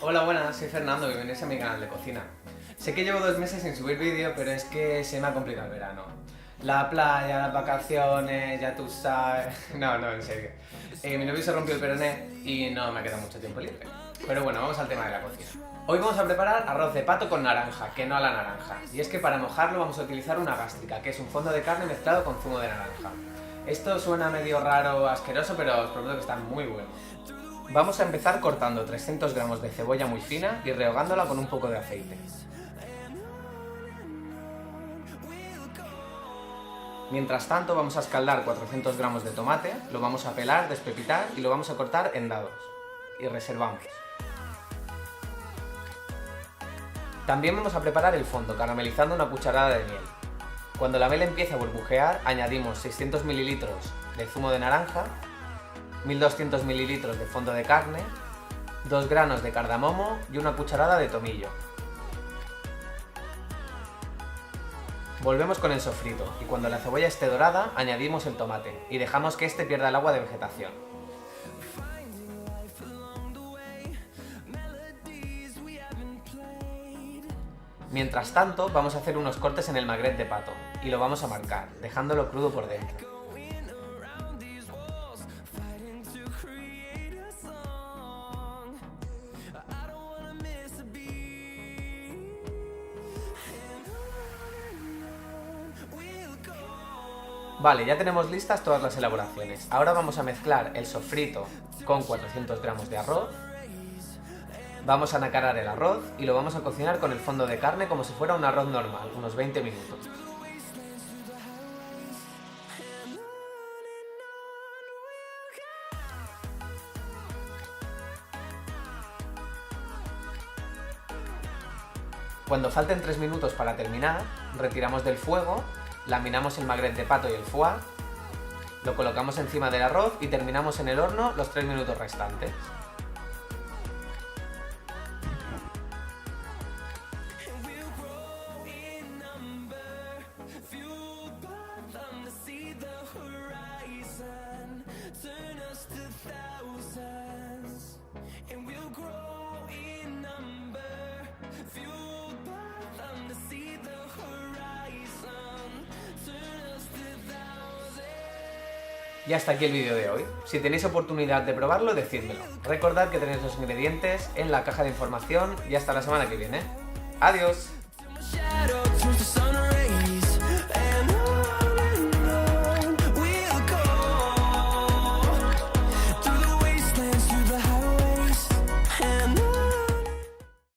Hola, buenas, soy Fernando, bienvenidos a mi canal de cocina. Sé que llevo 2 meses sin subir vídeo, pero es que se me ha complicado el verano. La playa, las vacaciones, ya tú sabes... No, en serio. Mi novio se rompió el peroné y no me queda mucho tiempo libre. Pero bueno, vamos al tema de la cocina. Hoy vamos a preparar arroz de pato con naranja, que no a la naranja. Y es que para mojarlo vamos a utilizar una gástrica, que es un fondo de carne mezclado con zumo de naranja. Esto suena medio raro, asqueroso, pero os prometo que está muy bueno. Vamos a empezar cortando 300 gramos de cebolla muy fina y rehogándola con un poco de aceite. Mientras tanto vamos a escaldar 400 gramos de tomate, lo vamos a pelar, despepitar y lo vamos a cortar en dados. Y reservamos. También vamos a preparar el fondo, caramelizando una cucharada de miel. Cuando la miel empiece a burbujear, añadimos 600 ml de zumo de naranja, 1200 ml de fondo de carne, 2 granos de cardamomo y una cucharada de tomillo. Volvemos con el sofrito y cuando la cebolla esté dorada añadimos el tomate y dejamos que este pierda el agua de vegetación. Mientras tanto vamos a hacer unos cortes en el magret de pato y lo vamos a marcar, dejándolo crudo por dentro. Vale, ya tenemos listas todas las elaboraciones. Ahora vamos a mezclar el sofrito con 400 gramos de arroz. Vamos a nacarar el arroz y lo vamos a cocinar con el fondo de carne como si fuera un arroz normal, unos 20 minutos. Cuando falten 3 minutos para terminar, retiramos del fuego, laminamos el magret de pato y el foie, lo colocamos encima del arroz y terminamos en el horno los 3 minutos restantes. Y hasta aquí el vídeo de hoy. Si tenéis oportunidad de probarlo, decídmelo. Recordad que tenéis los ingredientes en la caja de información y hasta la semana que viene. ¡Adiós!